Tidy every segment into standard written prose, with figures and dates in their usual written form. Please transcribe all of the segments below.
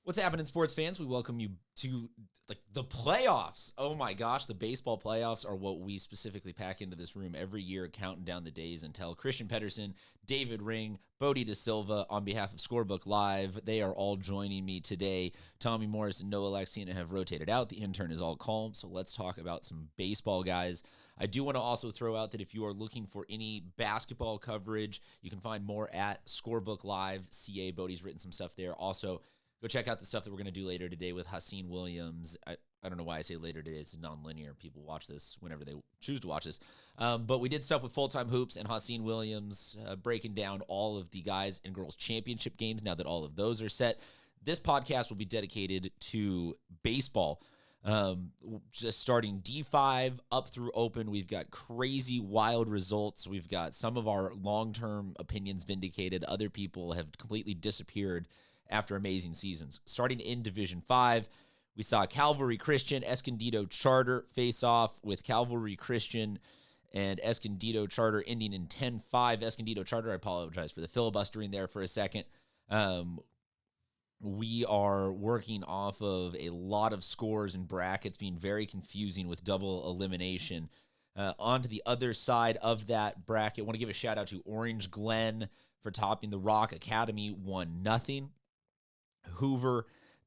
What's happening, sports fans? We welcome you to the playoffs. Oh my gosh, the baseball playoffs are what we specifically pack into this room every year, counting down the days until Christian Pedersen, David Ring, Bodie De Silva, on behalf of Scorebook Live, they are all joining me today. Tommy Morris and Noah Lexina have rotated out. The intern is all calm, so let's talk about some baseball, guys. I do want to also throw out that if you are looking for any basketball coverage, you can find more at Scorebook Live CA. Bodie's written some stuff there. Also, go check out the stuff that we're going to do later today with Haseen Williams. I don't know why I say later today. It's non-linear. People watch this whenever they choose to watch this. But we did stuff with Full-Time Hoops and Haseen Williams breaking down all of the guys and girls championship games now that all of those are set. This podcast will be dedicated to baseball. Just starting D5 up through open. We've got crazy, wild results. We've got some of our long-term opinions vindicated. Other people have completely disappeared after amazing seasons. Starting in Division 5, we saw Cavalry Christian, Escondido Charter face off with Cavalry Christian and Escondido Charter ending in 10-5. Escondido Charter, I apologize for the filibustering there for a second. We are working off of a lot of scores and brackets being very confusing with double elimination. On to the other side of that bracket, I want to give a shout out to Orange Glen for topping the Rock Academy 1-0. Hoover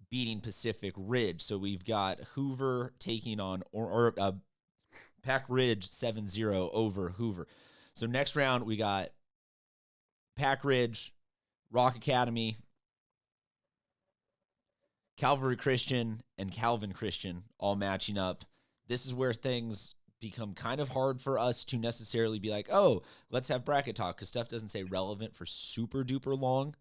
beating Pacific Ridge. So we've got Hoover taking on Pack Ridge 7-0 over Hoover. So next round we got Pack Ridge, Rock Academy, Calvary Christian, and Calvin Christian all matching up. This is where things become kind of hard for us to necessarily be like, oh, let's have bracket talk, because stuff doesn't stay relevant for super duper long.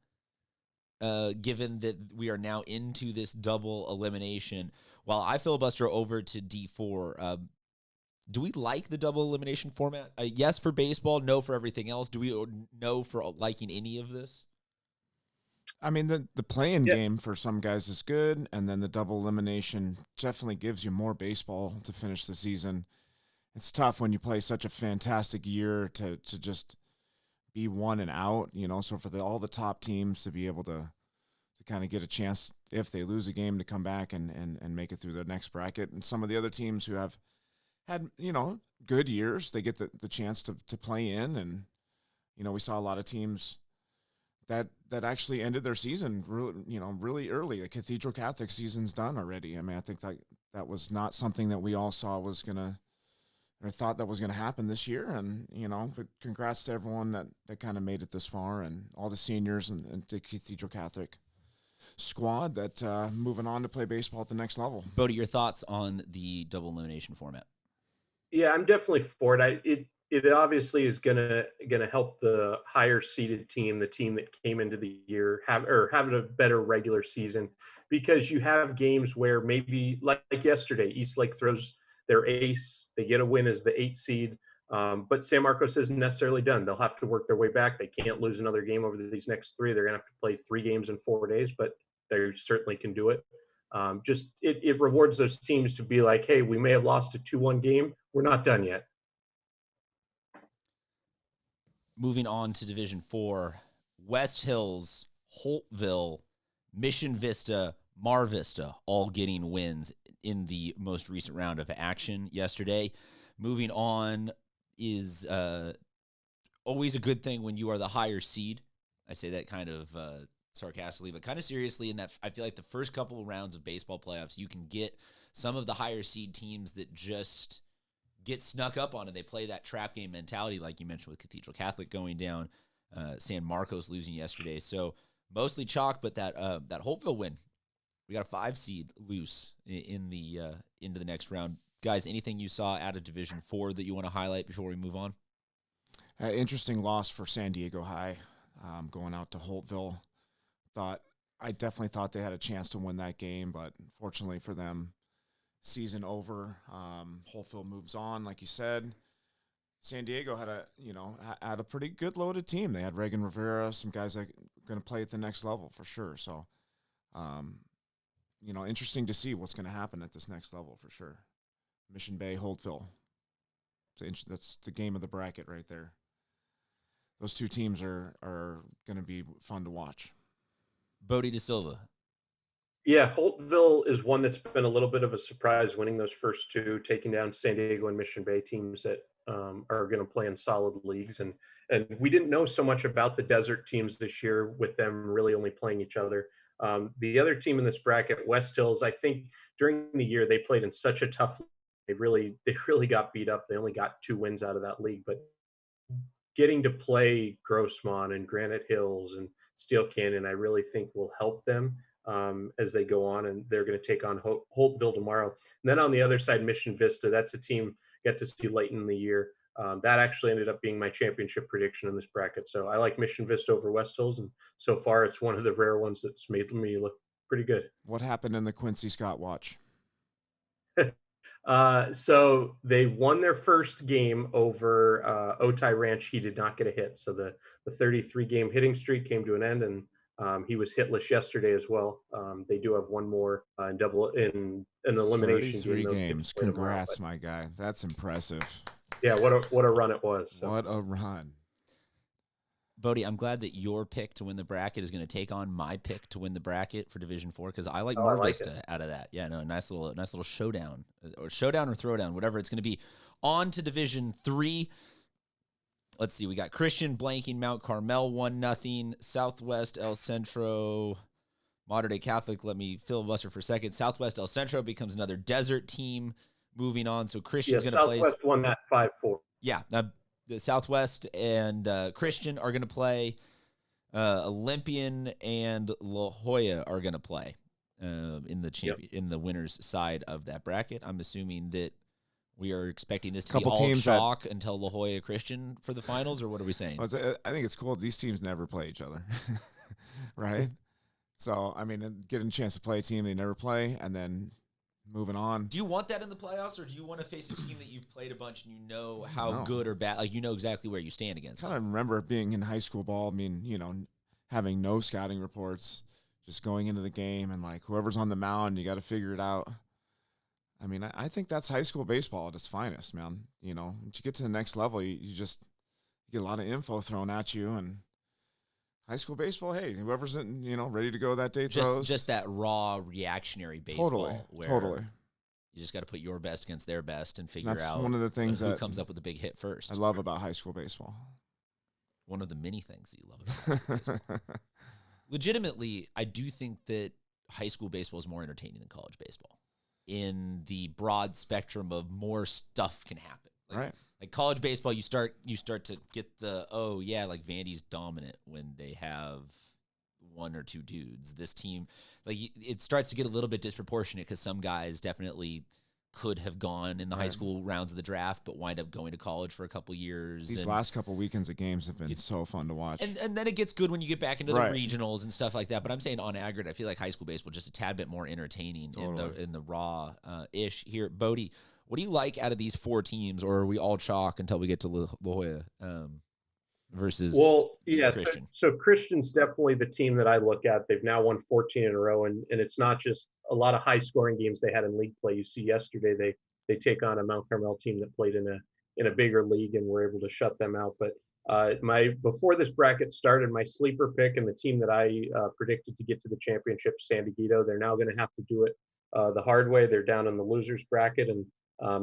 Given that we are now into this double elimination. While I filibuster over to D4, do we like the double elimination format? Yes for baseball, no for everything else. Do we know for liking any of this? I mean, the play-in game for some guys is good, and then the double elimination definitely gives you more baseball to finish the season. It's tough when you play such a fantastic year to just be one and out, so for all the top teams to be able to kind of get a chance, if they lose a game, to come back and make it through the next bracket. And some of the other teams who have had, good years, they get the chance to play in. And, we saw a lot of teams that actually ended their season really early. The Cathedral Catholic season's done already. I mean, I think that was not something that we all saw was going to, or thought that was going to happen this year. And, but congrats to everyone that kind of made it this far, and all the seniors and the Cathedral Catholic squad that moving on to play baseball at the next level. Bodie, your thoughts on the double elimination format? Yeah, I'm definitely for it. It obviously is gonna help the higher seeded team, the team that came into the year, have a better regular season, because you have games where maybe like yesterday, Eastlake throws their ace, they get a win as the 8th seed, but San Marcos isn't necessarily done. They'll have to work their way back. They can't lose another game over these next 3. They're gonna have to play 3 games in 4 days, but they certainly can do it. It rewards those teams to be like, hey, we may have lost a 2-1 game. We're not done yet. Moving on to Division 4, West Hills, Holtville, Mission Vista, Mar Vista, all getting wins in the most recent round of action yesterday. Moving on is always a good thing when you are the higher seed. I say that kind of sarcastically, but kind of seriously, in that I feel like the first couple of rounds of baseball playoffs, you can get some of the higher seed teams that just get snuck up on, and they play that trap game mentality, like you mentioned with Cathedral Catholic going down, San Marcos losing yesterday. So mostly chalk, but that Holtville win, we got a 5 seed loose in the into the next round. Guys, anything you saw out of Division 4 that you want to highlight before we move on? Interesting loss for San Diego High, going out to Holtville. I definitely thought they had a chance to win that game, but unfortunately for them, season over. Holtville moves on, like you said. San Diego had a pretty good loaded team. They had Reagan Rivera, some guys that are going to play at the next level for sure. So, interesting to see what's going to happen at this next level for sure. Mission Bay, Holtville. That's the game of the bracket right there. Those two teams are going to be fun to watch. Bodie De Silva. Yeah, Holtville is one that's been a little bit of a surprise, winning those first two, taking down San Diego and Mission Bay teams that are going to play in solid leagues. And we didn't know so much about the desert teams this year, with them really only playing each other. The other team in this bracket, West Hills, I think during the year they played in such a tough. They really got beat up. They only got 2 wins out of that league, but getting to play Grossmont and Granite Hills and Steel Canyon, I really think will help them as they go on, and they're going to take on Holtville tomorrow. And then on the other side, Mission Vista, that's a team get to see late in the year. That actually ended up being my championship prediction in this bracket. So I like Mission Vista over West Hills, and so far it's one of the rare ones that's made me look pretty good. What happened in the Quincy Scott watch? So they won their first game over Otay Ranch. He did not get a hit. So the 33 game hitting streak came to an end, and he was hitless yesterday as well. They do have one more in an elimination 33 game. games. Congrats, my guy. That's impressive. Yeah, what a run it was. So. What a run. Bodie, I'm glad that your pick to win the bracket is going to take on my pick to win the bracket for Division 4, because I like Mar Vista out of that. Yeah, no, nice little showdown or throwdown, whatever it's going to be. On to Division 3. Let's see. We got Christian blanking Mount Carmel 1-0. Southwest El Centro, Modern Day Catholic. Let me filibuster for a second. Southwest El Centro becomes another desert team. Moving on, so Christian's going to play. Southwest won that 5-4. Yeah, the Southwest and Christian are going to play. Olympian and La Jolla are going to play in the winners side of that bracket. I'm assuming that we are expecting this to be all chalk until La Jolla Christian for the finals, or what are we saying? Well, I think it's cool. These teams never play each other, right? So, I mean, getting a chance to play a team they never play, and then moving on. Do you want that in the playoffs, or do you want to face a team that you've played a bunch and you know how good or bad, like you know exactly where you stand against them? I remember being in high school ball. I mean, having no scouting reports, just going into the game, and like whoever's on the mound, you got to figure it out. I mean, I think that's high school baseball at its finest, man. Once you get to the next level, you get a lot of info thrown at you, and high school baseball, hey, whoever's ready to go that day throws. Just that raw reactionary baseball. Totally. You just got to put your best against their best and figure That's out one of the things who that comes up with a big hit first. I love about high school baseball. One of the many things that you love about high school baseball. Legitimately, I do think that high school baseball is more entertaining than college baseball in the broad spectrum of more stuff can happen. Right. Like college baseball, you start to get like Vandy's dominant when they have one or two dudes. This team, like it starts to get a little bit disproportionate because some guys definitely could have gone in the high school rounds of the draft, but wind up going to college for a couple years. These last couple weekends of games have been so fun to watch. And then it gets good when you get back into the regionals and stuff like that. But I'm saying on aggregate, I feel like high school baseball just a tad bit more entertaining in the raw ish here. Bodie, what do you like out of these four teams, or are we all chalk until we get to La Jolla versus Christian? So Christian's definitely the team that I look at. They've now won 14 in a row, and it's not just a lot of high-scoring games they had in league play. You see yesterday they take on a Mount Carmel team that played in a bigger league and were able to shut them out. But before this bracket started, my sleeper pick and the team that I predicted to get to the championship, San Diego, they're now going to have to do it the hard way. They're down in the losers bracket, and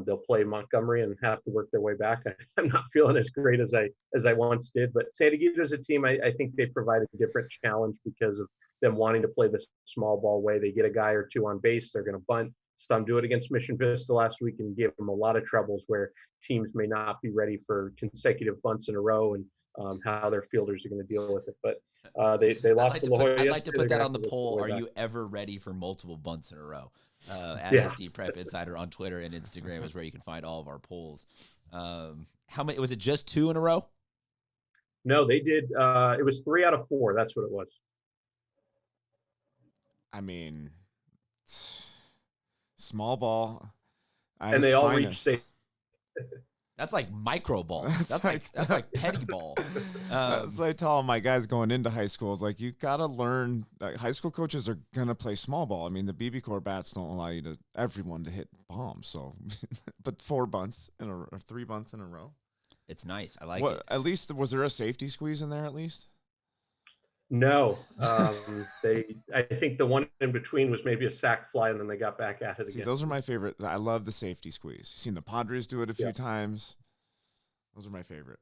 they'll play Montgomery and have to work their way back. I'm not feeling as great as I once did, but San Diego is a team I think they provide a different challenge because of them wanting to play the small ball way. They get a guy or two on base, they're going to bunt. Saw them do it against Mission Vista last week and give them a lot of troubles where teams may not be ready for consecutive bunts in a row, and how their fielders are going to deal with it. But they lost to La Jolla. I'd like to put that on the poll. Are you ever ready for multiple bunts in a row? At SD Prep Insider on Twitter and Instagram is where you can find all of our polls. How many was it? Just 2 in a row? No, they did. It was 3 out of 4. That's what it was. I mean, small ball, and they all reached safe. That's like micro ball. That's like petty ball. That's what I tell my guys going into high school. It's like you gotta learn. High school coaches are gonna play small ball. I mean, the BB Corps bats don't allow everyone to hit bombs. So, but 4 bunts or 3 bunts in a row. It's nice. I like it. At least was there a safety squeeze in there? At least. No, I think the one in between was maybe a sack fly, and then they got back at it See, again. those are my favorite. I love the safety squeeze. You've seen the Padres do it a Yeah. few times. Those are my favorite.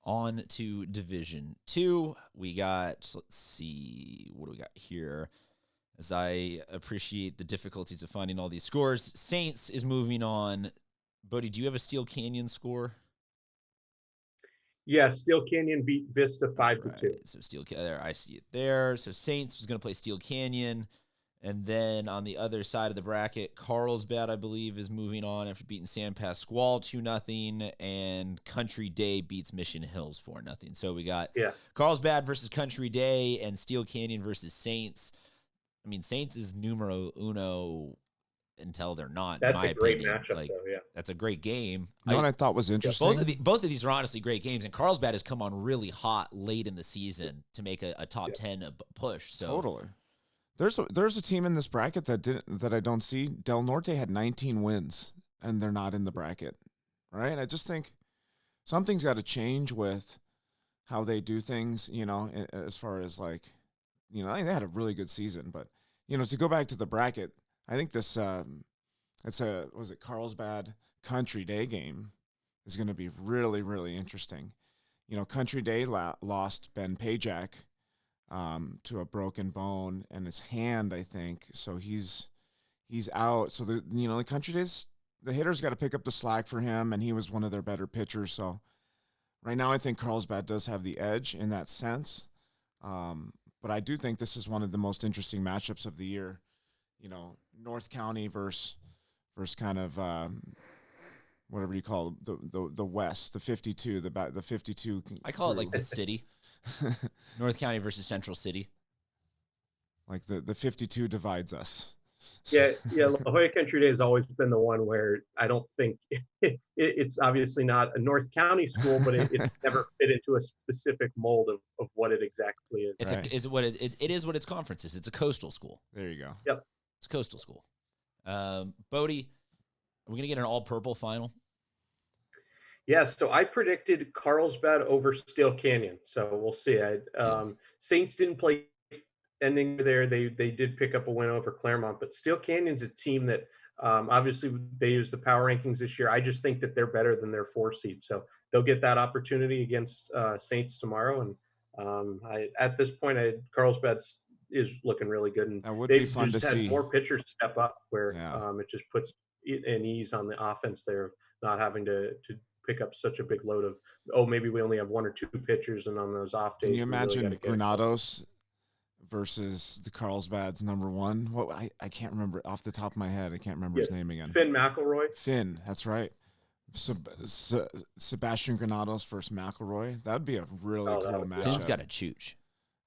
On to Division 2. We got, let's see, what do we got here? As I appreciate the difficulties of finding all these scores, Saints is moving on. Bodie, do you have a Steel Canyon score? Yeah, Steel Canyon beat Vista 5-2. So there, I see it there. So Saints was going to play Steel Canyon. And then on the other side of the bracket, Carlsbad, I believe, is moving on after beating San Pasquale 2-0, and Country Day beats Mission Hills 4-0. So we got Carlsbad versus Country Day and Steel Canyon versus Saints. I mean, Saints is numero uno until they're not. That's in my a great opinion. matchup, like, though. Yeah, that's a great game. You know what I thought was interesting? Both of these are honestly great games, and Carlsbad has come on really hot late in the season to make a top 10 push. So totally. There's a team in this bracket that I don't see. Del Norte had 19 wins, and they're not in the bracket, right? I just think something's got to change with how they do things, you know, as far as like, you know, they had a really good season, but, you know, to go back to the bracket, I think this, Carlsbad Country Day game is going to be really, really interesting. You know, Country Day lost Ben Pajak to a broken bone in his hand, I think. So he's out. So the Country Days, the hitters got to pick up the slack for him, and he was one of their better pitchers. So right now, I think Carlsbad does have the edge in that sense. But I do think this is one of the most interesting matchups of the year. You know, North County versus kind of whatever you call the West, the 52, the 52. I call it like the city. North County versus Central City. Like the 52 divides us. Yeah. La Jolla Country Day has always been the one where I don't think it's obviously not a North County school, but it's never fit into a specific mold of what it exactly is. It's right. It is what its conference is. It's a coastal school. There you go. Yep. It's a coastal school. Bodie, are we gonna get an all purple final? Yeah, so I predicted Carlsbad over Steel Canyon. So we'll see. Saints didn't play ending there. They did pick up a win over Claremont, but Steel Canyon's a team that obviously they use the power rankings this year. I just think that they're better than their 4 seed. So they'll get that opportunity against Saints tomorrow. And at this point, Carlsbad is looking really good. And that would be fun to had see. More pitchers step up where it just puts an ease on the offense there, not having to pick up such a big load of, maybe we only have 1 or 2 pitchers, and on those off days. Can you imagine Granados versus the Carlsbad's number 1? What I can't remember off the top of my head. I can't remember his name again. Finn McElroy. Finn, that's right. Sebastian Granados versus McElroy. That'd be a really cool matchup. Finn's got a chooch.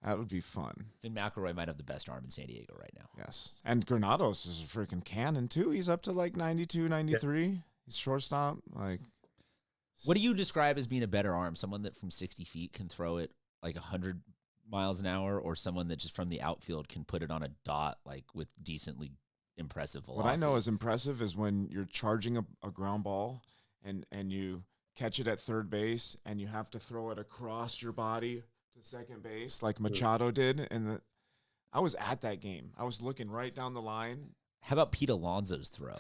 That would be fun. Finn McElroy might have the best arm in San Diego right now. Yes. And Granados is a freaking cannon, too. He's up to like 92, 93. Yeah. He's shortstop. Like, what do you describe as being a better arm? Someone that from 60 feet can throw it like 100 miles an hour, or someone that just from the outfield can put it on a dot like with decently impressive velocity? What I know is impressive is when you're charging a ground ball and you catch it at third base and you have to throw it across your body to second base like Machado did. And I was at that game. I was looking right down the line. How about Pete Alonso's throw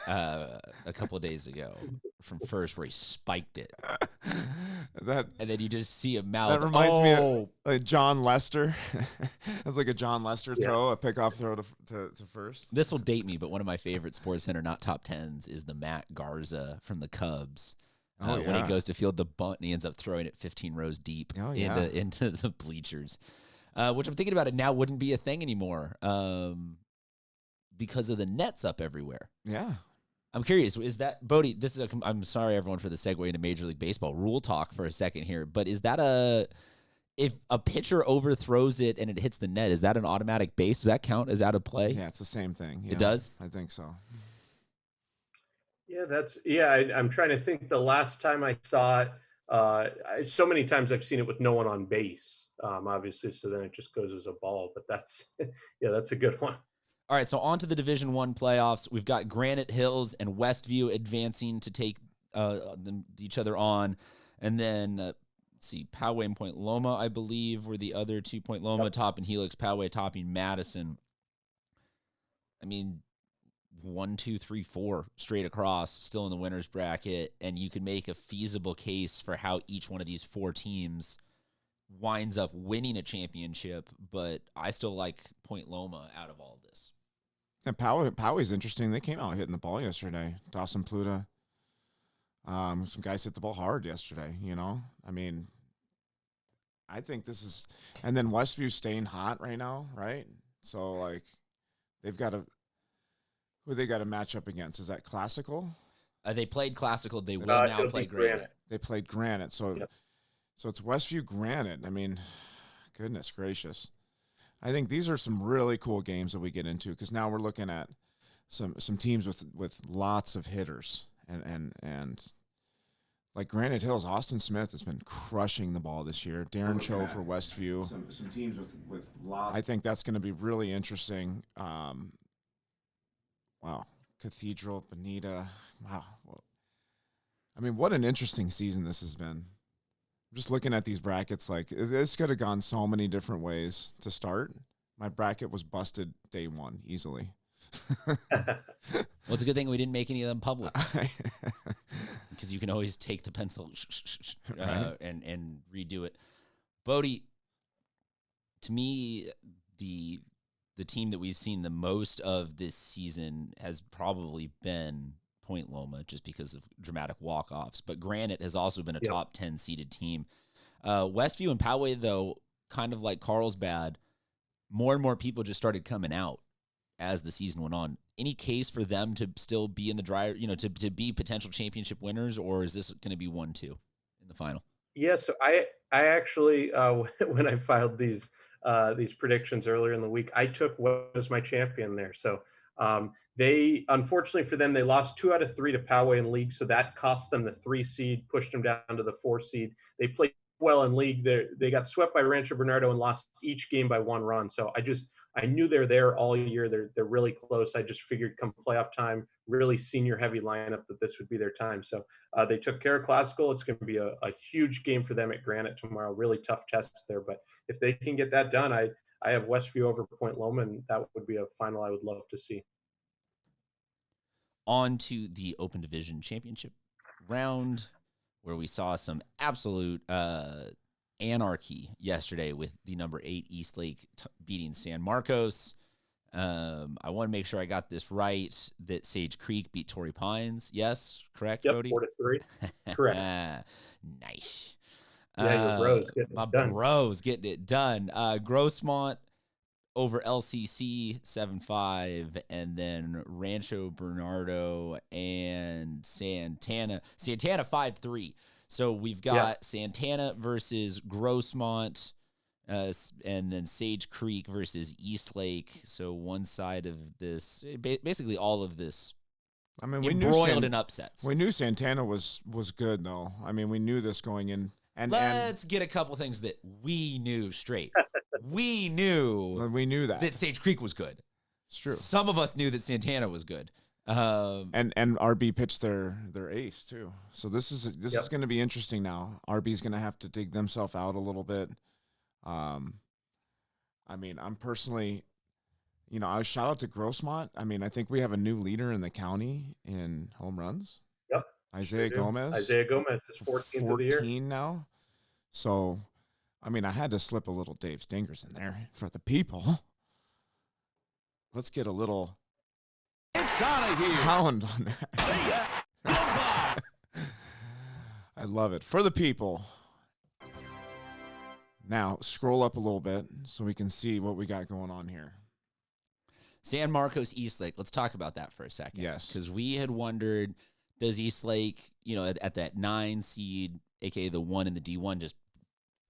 a couple of days ago from first where he spiked it? And then you just see him mouth. That reminds me of like John Lester. That's like a John Lester throw, a pickoff throw to first. This will date me, but one of my favorite Sports Center not top 10s is the Matt Garza from the Cubs. When he goes to field the bunt and he ends up throwing it 15 rows deep into the bleachers, which I'm thinking about it now wouldn't be a thing anymore. Because of the nets up everywhere. Yeah. I'm curious, is that, Bodie, I'm sorry everyone for the segue into Major League Baseball rule talk for a second here, but is that if a pitcher overthrows it and it hits the net, is that an automatic base? Does that count as out of play? Yeah, it's the same thing. Yeah, it does? I think so. Yeah, I'm trying to think the last time I saw it. So many times I've seen it with no one on base, obviously, so then it just goes as a ball, but that's a good one. All right, so on to the Division I playoffs. We've got Granite Hills and Westview advancing to take each other on. And then let's see, Poway and Point Loma, I believe, were the other 2. Point Loma topping Helix, Poway topping Madison. I mean, 1, 2, 3, 4 straight across, still in the winner's bracket, and you can make a feasible case for how each one of these 4 teams winds up winning a championship, but I still like Point Loma out of all of this. And Poway's interesting. They came out hitting the ball yesterday. Dawson Pluta. Some guys hit the ball hard yesterday, you know? I mean, I think this is – and then Westview's staying hot right now, right? So, like, they've got to – who they got to match up against? Is that Classical? They played Classical. They will now play Granite. They played Granite. So, so it's Westview Granite. I mean, goodness gracious. I think these are some really cool games that we get into because now we're looking at some teams with lots of hitters and like Granite Hills, Austin Smith has been crushing the ball this year. Darren Cho for Westview. Some teams with lots. I think that's going to be really interesting. Wow, Cathedral, Bonita. Wow, I mean, what an interesting season this has been. Just looking at these brackets, like this could have gone so many different ways to start. My bracket was busted day one easily. Well, it's a good thing we didn't make any of them public because you can always take the pencil and redo it. Bodie, to me, the team that we've seen the most of this season has probably been Point Loma, just because of dramatic walk-offs. But Granite has also been a top 10 seeded team. Westview and Poway, though, kind of like Carlsbad, more and more people just started coming out as the season went on. Any case for them to still be in the dry, to be potential championship winners, or is this going to be 1-2 in the final? Yeah, so I actually when I filed these predictions earlier in the week, I took what was my champion there. So they, unfortunately for them, they lost 2 out of 3 to Poway in league, so that cost them the 3 seed, pushed them down to the 4 seed. They played well in league. They got swept by Rancho Bernardo and lost each game by 1 run. So I knew they're there all year. They're really close. I just figured come playoff time, really senior heavy lineup, that this would be their time. So they took care of Classical. It's going to be a huge game for them at Granite tomorrow. Really tough tests there, but if they can get that done, I have Westview over Point Loma, and that would be a final I would love to see. On to the Open Division Championship round, where we saw some absolute anarchy yesterday with the number 8 Eastlake beating San Marcos. I want to make sure I got this right, that Sage Creek beat Torrey Pines. Yes, correct, Bodie? 4-3. Correct. Nice. Yeah, your bros getting it done. Bros getting it done. Grossmont over LCC 7-5, and then Rancho Bernardo and Santana 5-3. So we've got Santana versus Grossmont, and then Sage Creek versus Eastlake. So one side of this, basically all of this, I mean, embroiled in upsets. We knew Santana was good, though. I mean, we knew this going in. Let's get a couple things that we knew straight. We knew that Sage Creek was good. It's true. Some of us knew that Santana was good. And RB pitched their ace too. So this is going to be interesting now. RB's going to have to dig themselves out a little bit. I mean, I'm personally, I shout out to Grossmont. I mean, I think we have a new leader in the county in home runs. Yep. Isaiah Gomez is 14th of the year. 14 now. So, I mean, I had to slip a little Dave Stingers in there for the people. Let's get a little sound on that. I love it. For the people. Now, scroll up a little bit so we can see what we got going on here. San Marcos Eastlake. Let's talk about that for a second. Yes. Because we had wondered, does Eastlake, at that 9 seed, a.k.a. the 1 in the D1, just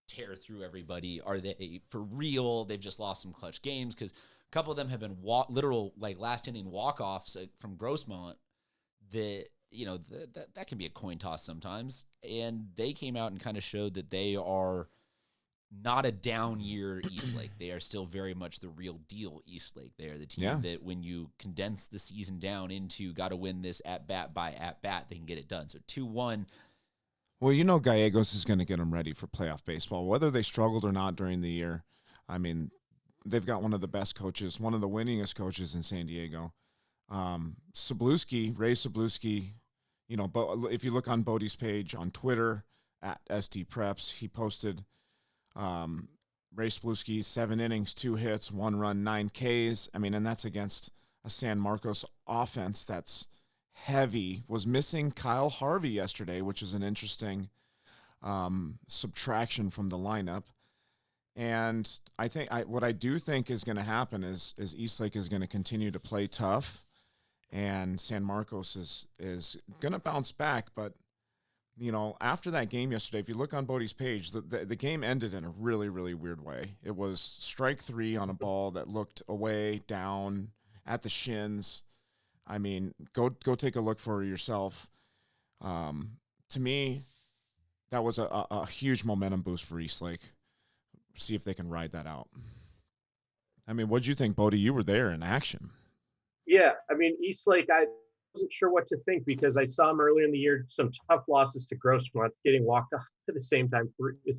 tear through everybody? Are they for real? They've just lost some clutch games because a couple of them have been literal last inning walk-offs from Grossmont that, that can be a coin toss sometimes. And they came out and kind of showed that they are not a down year Eastlake. They are still very much the real deal Eastlake. They are the team that when you condense the season down into got to win this at bat by at bat, they can get it done. So 2-1. Well, Gallegos is going to get them ready for playoff baseball, whether they struggled or not during the year. I mean, they've got one of the best coaches, one of the winningest coaches in San Diego. Ray Sabluski, if you look on Bodie's page on Twitter at SD Preps, he posted Ray Sabluski 7 innings, 2 hits, 1 run, 9 Ks. I mean, and that's against a San Marcos offense that's heavy. Was missing Kyle Harvey yesterday, which is an interesting subtraction from the lineup. And what I do think is going to happen is Eastlake is going to continue to play tough, and San Marcos is going to bounce back. But after that game yesterday, if you look on Bodie's page, the game ended in a really, really weird way. It was strike 3 on a ball that looked away, down, at the shins. I mean, go take a look for yourself. To me, that was a huge momentum boost for Eastlake. See if they can ride that out. I mean, what did you think, Bodie? You were there in action. Yeah, I mean, Eastlake, I wasn't sure what to think because I saw him earlier in the year, some tough losses to Grossmont, getting walked off at the same time,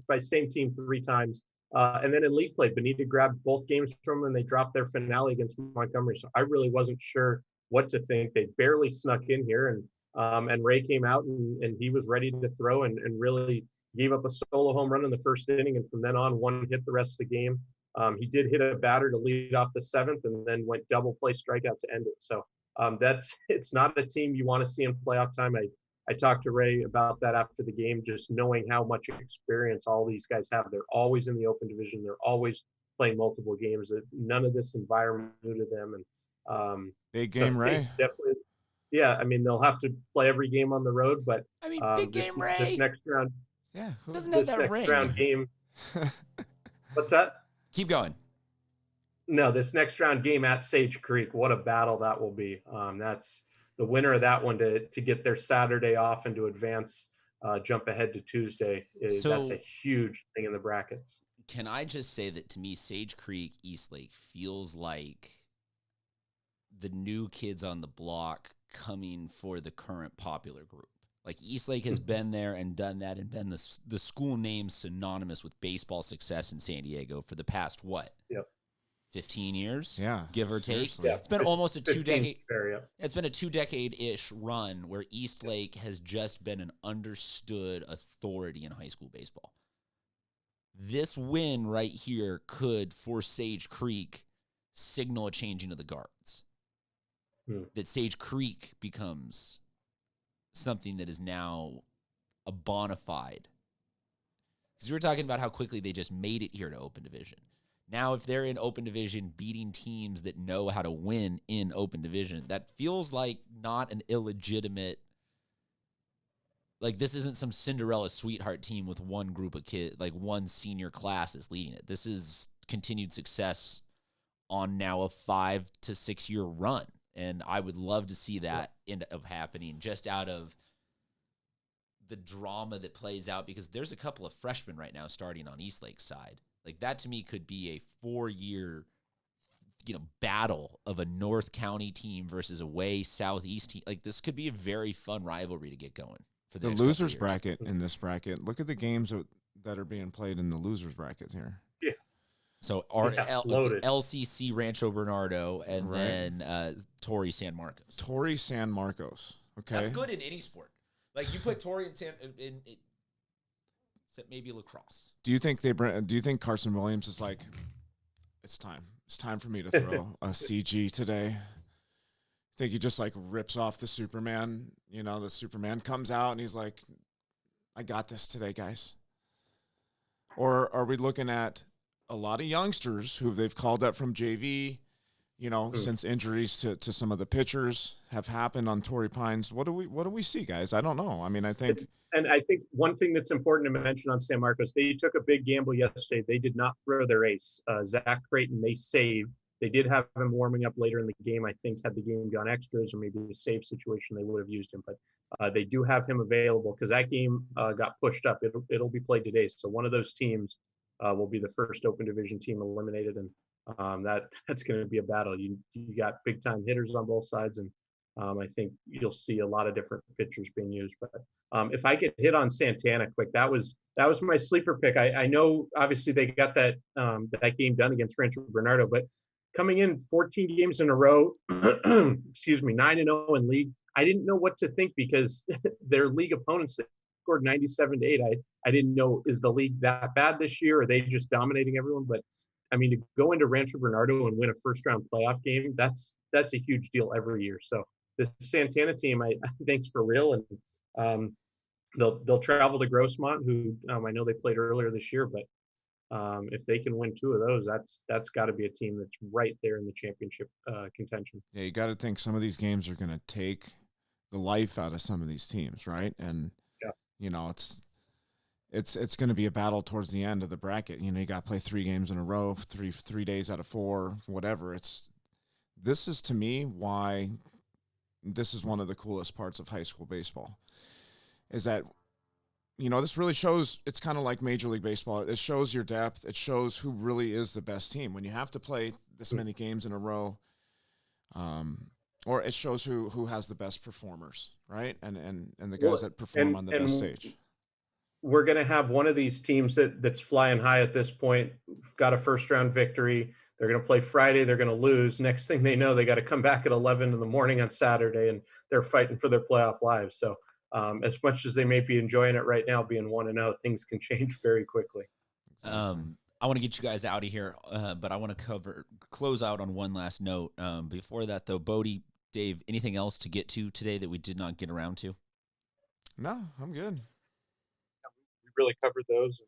by same team 3 times. And then in league play, Benita grabbed both games from them and they dropped their finale against Montgomery. So I really wasn't sure what to think. They barely snuck in here, and Ray came out and he was ready to throw and really gave up a solo home run in the first inning, and from then on, 1 hit the rest of the game. He did hit a batter to lead off the 7th, and then went double play strikeout to end it. So it's not a team you want to see in playoff time. I talked to Ray about that after the game, just knowing how much experience all these guys have. They're always in the open division. They're always playing multiple games. None of this environment new to them. And big game, Ray. Definitely. Yeah, I mean, they'll have to play every game on the road, but I mean, big game, Ray. This next round. Yeah, who doesn't have that ring? Round game. What's that? Keep going. No, this next round game at Sage Creek. What a battle that will be. That's the winner of that one to get their Saturday off and to advance, jump ahead to Tuesday. That's a huge thing in the brackets. Can I just say that to me, Sage Creek Eastlake feels like the new kids on the block coming for the current popular group. Like Eastlake has been there and done that and been the school name synonymous with baseball success in San Diego for the past, 15 years? Yeah. Give or take. Yeah. It's been almost a 2-decade. Yeah. It's been a 2-decade-ish run where Eastlake has just been an understood authority in high school baseball. This win right here could, for Sage Creek, signal a changing of the guards. That Sage Creek becomes something that is now a bona fide. Because we were talking about how quickly they just made it here to open division. Now, if they're in open division beating teams that know how to win in open division, that feels like not an illegitimate, like this isn't some Cinderella sweetheart team with one group of kids, like one senior class is leading it. This is continued success on now a 5 to 6 year run. And I would love to see that end up happening just out of the drama that plays out, because there's a couple of freshmen right now starting on Eastlake's side. Like that to me could be a 4-year, battle of a North County team versus away Southeast team. Like this could be a very fun rivalry to get going for the losers bracket in this bracket. Look at the games that are being played in the losers bracket here. Yeah. So LCC Rancho Bernardo and then Torrey San Marcos. Torrey San Marcos. Okay. That's good in any sport. Like you put Torrey in except maybe lacrosse. Do you think Carson Williams is like, it's time. It's time for me to throw a CG today? I think he just like rips off the Superman. The Superman comes out and he's like, I got this today, guys. Or are we looking at a lot of youngsters who they've called up from JV, since injuries to some of the pitchers have happened on Torrey Pines? What do we see, guys? I don't know. I mean, I think one thing that's important to mention on San Marcos, they took a big gamble yesterday. They did not throw their ace, Zach Creighton. They saved. They did have him warming up later in the game. I think had the game gone extras or maybe a save situation, they would have used him. But they do have him available because that game got pushed up. It'll be played today. So one of those teams will be the first open division team eliminated, and that's going to be a battle. You got big time hitters on both sides, and I think you'll see a lot of different pitchers being used. But if I could hit on Santana quick, that was my sleeper pick. I know obviously they got that game done against Rancho Bernardo, but coming in 14 games in a row, excuse me, 9-0 in league. I didn't know what to think because their league opponents scored 97-8. I didn't know, is the league that bad this year? Are they just dominating everyone? But I mean, to go into Rancho Bernardo and win a first round playoff game, that's a huge deal every year. So this Santana team, I think's for real, and um, they'll travel to Grossmont, who I know they played earlier this year, but if they can win two of those, that's got to be a team that's right there in the championship contention. Yeah, you got to think some of these games are going to take the life out of some of these teams, right? And Yeah. you know, it's going to be a battle towards the end of the bracket. You know, you got to play 3 games in a row, three days out of 4, whatever. This is to me why this is one of the coolest parts of high school baseball, is that, you know, this really shows, it's kind of like Major League Baseball. It shows your depth. It shows who really is the best team. When you have to play this many games in a row, or it shows who has the best performers, right? And the guys that perform on the best stage. We're going to have one of these teams that's flying high at this point, got a first round victory. They're going to play Friday. They're going to lose. Next thing they know, they got to come back at 11 in the morning on Saturday, and they're fighting for their playoff lives. So as much as they may be enjoying it right now, being 1-0, things can change very quickly. I want to get you guys out of here, but I want to close out on one last note. Before that, though, Bodie, Dave, anything else to get to today that we did not get around to? No, I'm good. We really covered those.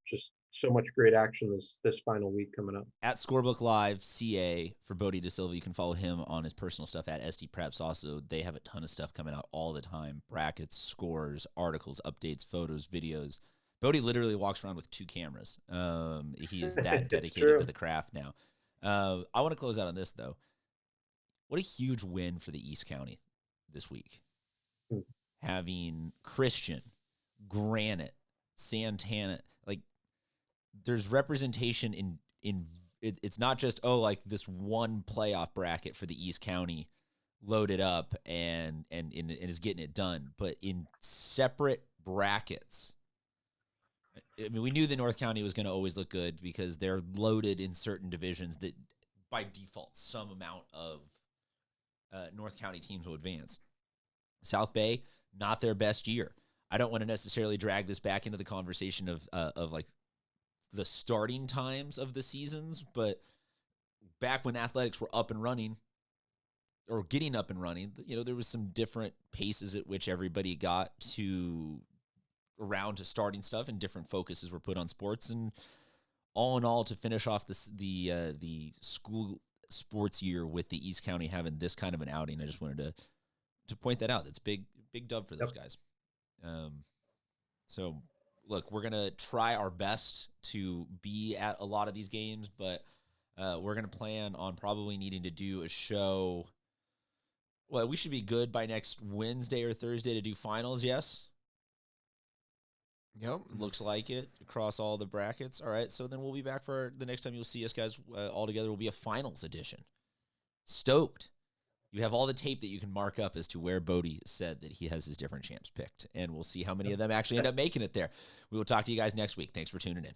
Just so much great action this final week coming up. At Scorebook Live CA for Bodie De Silva, you can follow him on his personal stuff at SD Preps. Also, they have a ton of stuff coming out all the time: brackets, scores, articles, updates, photos, videos. Bodie literally walks around with 2 cameras. He is that dedicated to the craft now. I want to close out on this, though. What a huge win for the East County this week. Having Christian, Granite, Santana, like, there's representation in it's not just, like this one playoff bracket for the East County loaded up and is getting it done, but in separate brackets. I mean, we knew the North County was going to always look good because they're loaded in certain divisions that by default some amount of North County teams will advance. South Bay, not their best year. I don't want to necessarily drag this back into the conversation of like the starting times of the seasons, but back when athletics were up and running or getting up and running, you know, there was some different paces at which everybody got to around to starting stuff, and different focuses were put on sports. And all in all, to finish off the school sports year with the East County having this kind of an outing, I just wanted to point that out. That's big dub for those guys. So look, we're gonna try our best to be at a lot of these games, but we're gonna plan on probably needing to do a show. Well, we should be good by next Wednesday or Thursday to do finals. Yes. Yep. Looks like it across all the brackets. All right. So then we'll be back for the next time you'll see us guys all together. Will be a finals edition. Stoked. You have all the tape that you can mark up as to where Bodie said that he has his different champs picked. And we'll see how many of them actually end up making it there. We will talk to you guys next week. Thanks for tuning in.